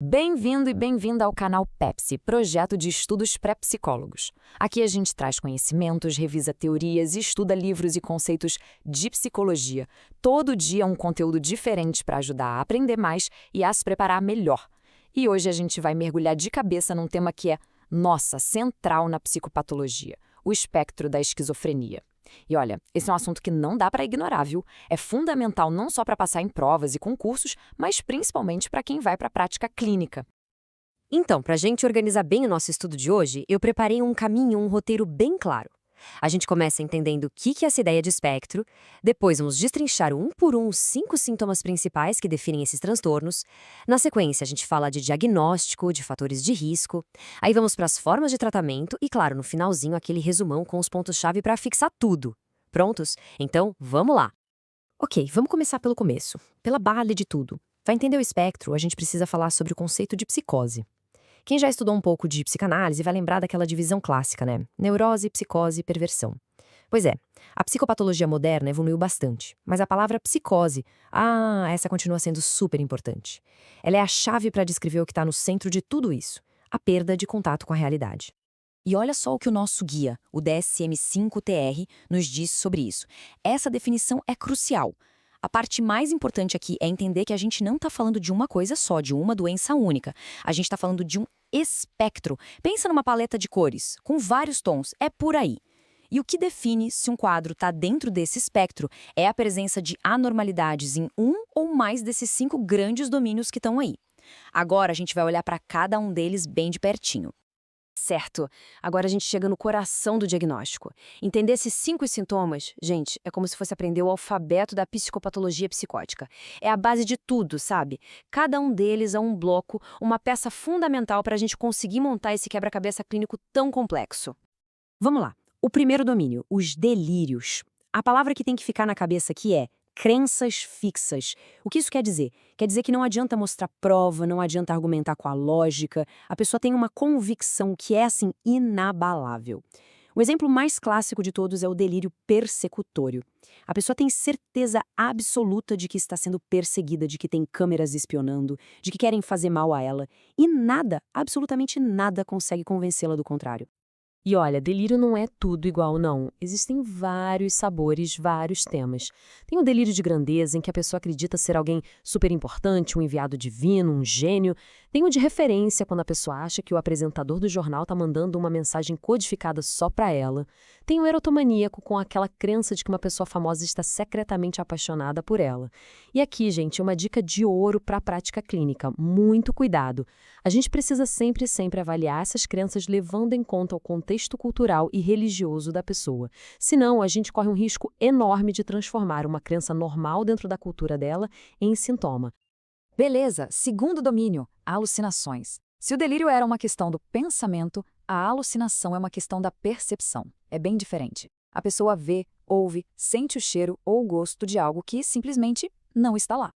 Bem-vindo e bem-vinda ao canal PEPSI, Projeto de Estudos Pré-Psicólogos. Aqui a gente traz conhecimentos, revisa teorias e estuda livros e conceitos de psicologia. Todo dia um conteúdo diferente para ajudar a aprender mais e a se preparar melhor. E hoje a gente vai mergulhar de cabeça num tema que é, central na psicopatologia, o espectro da esquizofrenia. E olha, esse é um assunto que não dá para ignorar, viu? É fundamental não só para passar em provas e concursos, mas principalmente para quem vai para a prática clínica. Então, para a gente organizar bem o nosso estudo de hoje, eu preparei um caminho, um roteiro bem claro. A gente começa entendendo o que é essa ideia de espectro, depois vamos destrinchar um por um os 5 sintomas principais que definem esses transtornos. Na sequência, a gente fala de diagnóstico, de fatores de risco, aí vamos para as formas de tratamento e, claro, no finalzinho, aquele resumão com os pontos-chave para fixar tudo. Prontos? Então, vamos lá! Ok, vamos começar pelo começo, pela base de tudo. Para entender o espectro, a gente precisa falar sobre o conceito de psicose. Quem já estudou um pouco de psicanálise vai lembrar daquela divisão clássica, né? Neurose, psicose e perversão. Pois é, a psicopatologia moderna evoluiu bastante, mas a palavra psicose, essa continua sendo super importante. Ela é a chave para descrever o que está no centro de tudo isso, a perda de contato com a realidade. E olha só o que o nosso guia, o DSM-5-TR, nos diz sobre isso. Essa definição é crucial. A parte mais importante aqui é entender que a gente não está falando de uma coisa só, de uma doença única. A gente está falando de um espectro. Pensa numa paleta de cores, com vários tons, é por aí. E o que define se um quadro está dentro desse espectro é a presença de anormalidades em um ou mais desses 5 grandes domínios que estão aí. Agora a gente vai olhar para cada um deles bem de pertinho. Certo. Agora a gente chega no coração do diagnóstico. Entender esses 5 sintomas, gente, é como se fosse aprender o alfabeto da psicopatologia psicótica. É a base de tudo, sabe? Cada um deles é um bloco, uma peça fundamental para a gente conseguir montar esse quebra-cabeça clínico tão complexo. Vamos lá. O primeiro domínio, os delírios. A palavra que tem que ficar na cabeça aqui é crenças fixas. O que isso quer dizer? Quer dizer que não adianta mostrar prova, não adianta argumentar com a lógica. A pessoa tem uma convicção que é, assim, inabalável. O exemplo mais clássico de todos é o delírio persecutório. A pessoa tem certeza absoluta de que está sendo perseguida, de que tem câmeras espionando, de que querem fazer mal a ela, e nada, absolutamente nada, consegue convencê-la do contrário. E olha, delírio não é tudo igual, não. Existem vários sabores, vários temas. Tem o delírio de grandeza, em que a pessoa acredita ser alguém super importante, um enviado divino, um gênio. Tem o de referência, quando a pessoa acha que o apresentador do jornal está mandando uma mensagem codificada só para ela. Tem o erotomaníaco, com aquela crença de que uma pessoa famosa está secretamente apaixonada por ela. E aqui, gente, uma dica de ouro para a prática clínica. Muito cuidado. A gente precisa sempre avaliar essas crenças levando em conta o contexto cultural e religioso da pessoa. Senão, a gente corre um risco enorme de transformar uma crença normal dentro da cultura dela em sintoma. Beleza, segundo domínio, alucinações. Se o delírio era uma questão do pensamento, a alucinação é uma questão da percepção. É bem diferente. A pessoa vê, ouve, sente o cheiro ou o gosto de algo que simplesmente não está lá.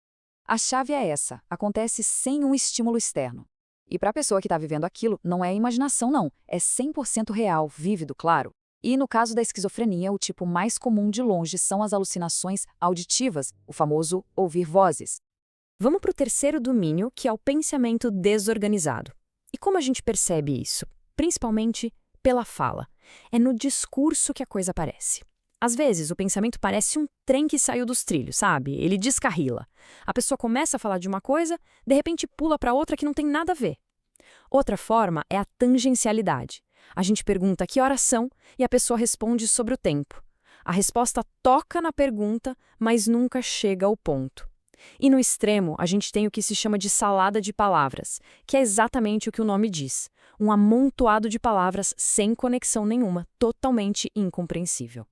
A chave é essa, acontece sem um estímulo externo. E para a pessoa que está vivendo aquilo, não é imaginação não, é 100% real, vívido, claro. E no caso da esquizofrenia, o tipo mais comum de longe são as alucinações auditivas, o famoso ouvir vozes. Vamos para o terceiro domínio, que é o pensamento desorganizado. E como a gente percebe isso? Principalmente pela fala. É no discurso que a coisa aparece. Às vezes, o pensamento parece um trem que saiu dos trilhos, sabe? Ele descarrila. A pessoa começa a falar de uma coisa, de repente pula para outra que não tem nada a ver. Outra forma é a tangencialidade. A gente pergunta que horas são e a pessoa responde sobre o tempo. A resposta toca na pergunta, mas nunca chega ao ponto. E no extremo, a gente tem o que se chama de salada de palavras, que é exatamente o que o nome diz. Um amontoado de palavras sem conexão nenhuma, totalmente incompreensível.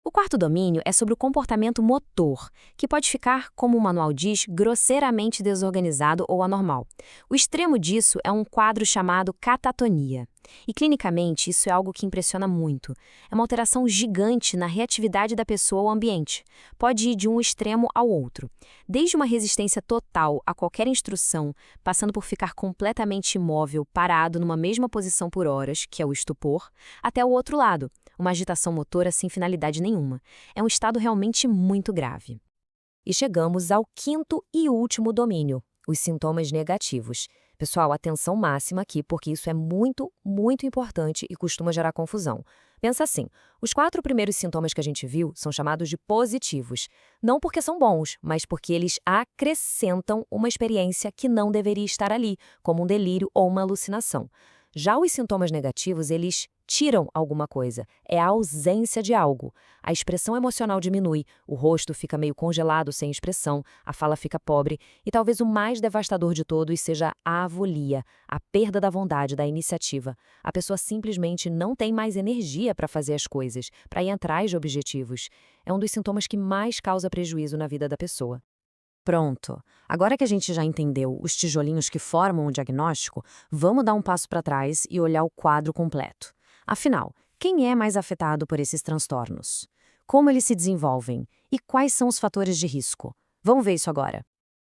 O quarto domínio é sobre o comportamento motor, que pode ficar, como o manual diz, grosseiramente desorganizado ou anormal. O extremo disso é um quadro chamado catatonia. E clinicamente isso é algo que impressiona muito. É uma alteração gigante na reatividade da pessoa ao ambiente. Pode ir de um extremo ao outro. Desde uma resistência total a qualquer instrução, passando por ficar completamente imóvel, parado numa mesma posição por horas, que é o estupor, até o outro lado, uma agitação motora sem finalidade nenhuma. É um estado realmente muito grave. E chegamos ao quinto e último domínio, os sintomas negativos. Pessoal, atenção máxima aqui, porque isso é muito, muito importante e costuma gerar confusão. Pensa assim, os 4 primeiros sintomas que a gente viu são chamados de positivos. Não porque são bons, mas porque eles acrescentam uma experiência que não deveria estar ali, como um delírio ou uma alucinação. Já os sintomas negativos, eles tiram alguma coisa. É a ausência de algo. A expressão emocional diminui, o rosto fica meio congelado sem expressão, a fala fica pobre e talvez o mais devastador de todos seja a avolia, a perda da vontade, da iniciativa. A pessoa simplesmente não tem mais energia para fazer as coisas, para ir atrás de objetivos. É um dos sintomas que mais causa prejuízo na vida da pessoa. Pronto. Agora que a gente já entendeu os tijolinhos que formam o diagnóstico, vamos dar um passo para trás e olhar o quadro completo. Afinal, quem é mais afetado por esses transtornos? Como eles se desenvolvem? E quais são os fatores de risco? Vamos ver isso agora.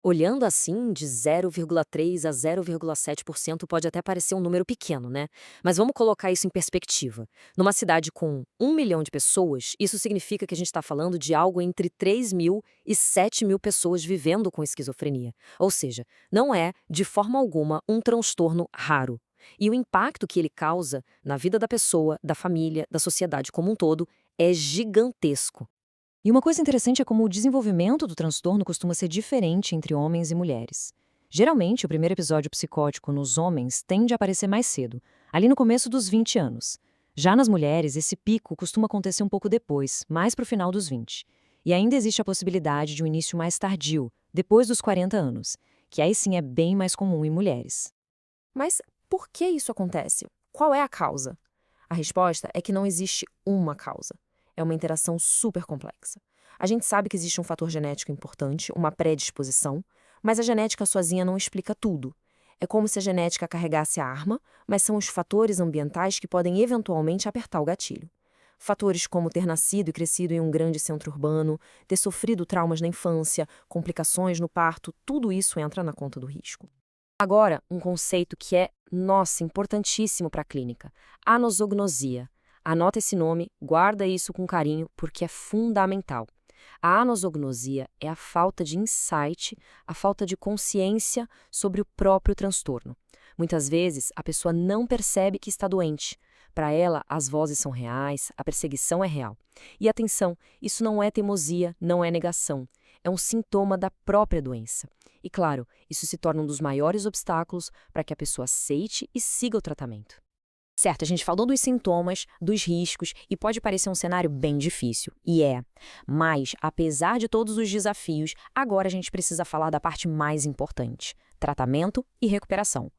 Olhando assim, de 0,3 a 0,7% pode até parecer um número pequeno, né? Mas vamos colocar isso em perspectiva. Numa cidade com 1 milhão de pessoas, isso significa que a gente está falando de algo entre 3 mil e 7 mil pessoas vivendo com esquizofrenia. Ou seja, não é, de forma alguma, um transtorno raro. E o impacto que ele causa na vida da pessoa, da família, da sociedade como um todo, é gigantesco. E uma coisa interessante é como o desenvolvimento do transtorno costuma ser diferente entre homens e mulheres. Geralmente, o primeiro episódio psicótico nos homens tende a aparecer mais cedo, ali no começo dos 20 anos. Já nas mulheres, esse pico costuma acontecer um pouco depois, mais para o final dos 20. E ainda existe a possibilidade de um início mais tardio, depois dos 40 anos, que aí sim é bem mais comum em mulheres. Mas por que isso acontece? Qual é a causa? A resposta é que não existe uma causa. É uma interação super complexa. A gente sabe que existe um fator genético importante, uma predisposição, mas a genética sozinha não explica tudo. É como se a genética carregasse a arma, mas são os fatores ambientais que podem eventualmente apertar o gatilho. Fatores como ter nascido e crescido em um grande centro urbano, ter sofrido traumas na infância, complicações no parto, tudo isso entra na conta do risco. Agora, um conceito que é, importantíssimo para a clínica: anosognosia. Anota esse nome, guarda isso com carinho, porque é fundamental. A anosognosia é a falta de insight, a falta de consciência sobre o próprio transtorno. Muitas vezes, a pessoa não percebe que está doente. Para ela, as vozes são reais, a perseguição é real. E atenção, isso não é teimosia, não é negação. É um sintoma da própria doença. E claro, isso se torna um dos maiores obstáculos para que a pessoa aceite e siga o tratamento. Certo, a gente falou dos sintomas, dos riscos, e pode parecer um cenário bem difícil, e é. Mas, apesar de todos os desafios, agora a gente precisa falar da parte mais importante: tratamento e recuperação.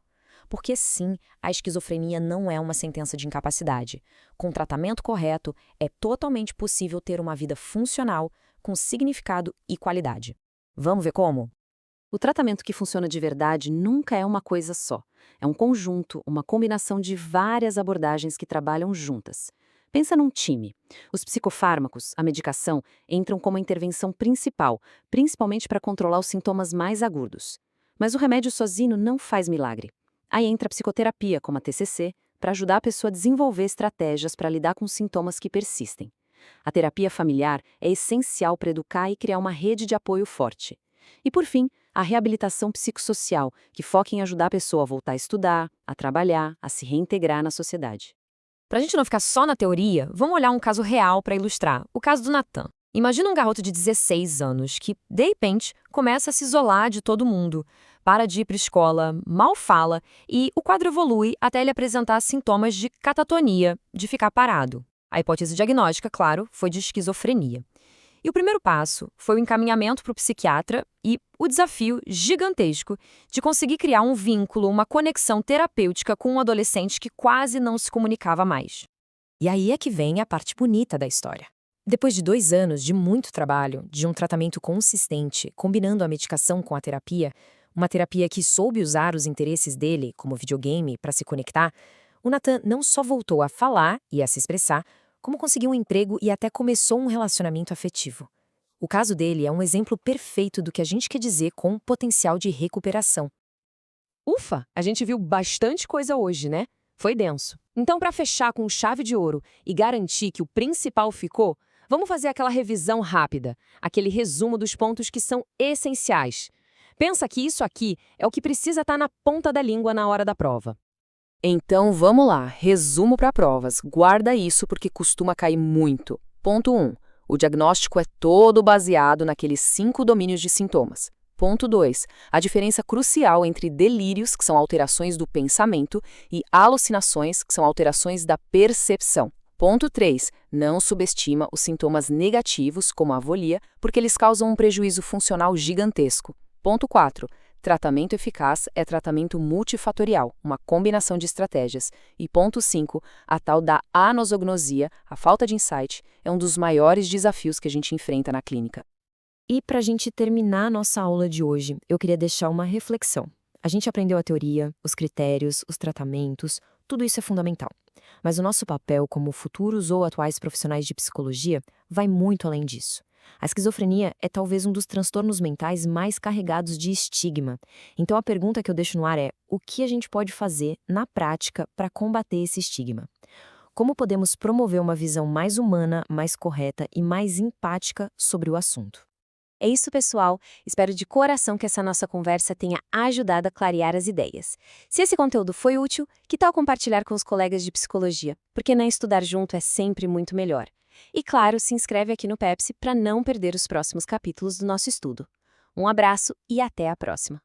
Porque sim, a esquizofrenia não é uma sentença de incapacidade. Com tratamento correto, é totalmente possível ter uma vida funcional, com significado e qualidade. Vamos ver como? O tratamento que funciona de verdade nunca é uma coisa só. É um conjunto, uma combinação de várias abordagens que trabalham juntas. Pensa num time. Os psicofármacos, a medicação, entram como a intervenção principal, principalmente para controlar os sintomas mais agudos. Mas o remédio sozinho não faz milagre. Aí entra a psicoterapia, como a TCC, para ajudar a pessoa a desenvolver estratégias para lidar com sintomas que persistem. A terapia familiar é essencial para educar e criar uma rede de apoio forte. E, por fim, a reabilitação psicossocial, que foca em ajudar a pessoa a voltar a estudar, a trabalhar, a se reintegrar na sociedade. Para a gente não ficar só na teoria, vamos olhar um caso real para ilustrar, o caso do Nathan. Imagina um garoto de 16 anos que, de repente, começa a se isolar de todo mundo, para de ir para a escola, mal fala, e o quadro evolui até ele apresentar sintomas de catatonia, de ficar parado. A hipótese diagnóstica, claro, foi de esquizofrenia. E o primeiro passo foi o encaminhamento para o psiquiatra e o desafio gigantesco de conseguir criar um vínculo, uma conexão terapêutica com um adolescente que quase não se comunicava mais. E aí é que vem a parte bonita da história. Depois de 2 anos de muito trabalho, de um tratamento consistente, combinando a medicação com a terapia, uma terapia que soube usar os interesses dele, como videogame, para se conectar, o Nathan não só voltou a falar e a se expressar, como conseguiu um emprego e até começou um relacionamento afetivo. O caso dele é um exemplo perfeito do que a gente quer dizer com potencial de recuperação. Ufa, a gente viu bastante coisa hoje, né? Foi denso. Então, para fechar com chave de ouro e garantir que o principal ficou, vamos fazer aquela revisão rápida, aquele resumo dos pontos que são essenciais. Pensa que isso aqui é o que precisa estar na ponta da língua na hora da prova. Então, vamos lá. Resumo para provas. Guarda isso porque costuma cair muito. Ponto 1. O diagnóstico é todo baseado naqueles 5 domínios de sintomas. Ponto 2. A diferença crucial entre delírios, que são alterações do pensamento, e alucinações, que são alterações da percepção. Ponto 3. Não subestima os sintomas negativos, como a avolia, porque eles causam um prejuízo funcional gigantesco. Ponto 4. Tratamento eficaz é tratamento multifatorial, uma combinação de estratégias. E ponto 5, a tal da anosognosia, a falta de insight, é um dos maiores desafios que a gente enfrenta na clínica. E para a gente terminar a nossa aula de hoje, eu queria deixar uma reflexão. A gente aprendeu a teoria, os critérios, os tratamentos, tudo isso é fundamental. Mas o nosso papel como futuros ou atuais profissionais de psicologia vai muito além disso. A esquizofrenia é talvez um dos transtornos mentais mais carregados de estigma. Então a pergunta que eu deixo no ar é: o que a gente pode fazer, na prática, para combater esse estigma? Como podemos promover uma visão mais humana, mais correta e mais empática sobre o assunto? É isso, pessoal. Espero de coração que essa nossa conversa tenha ajudado a clarear as ideias. Se esse conteúdo foi útil, que tal compartilhar com os colegas de psicologia? Porque estudar junto é sempre muito melhor. E claro, se inscreve aqui no Pepsi para não perder os próximos capítulos do nosso estudo. Um abraço e até a próxima!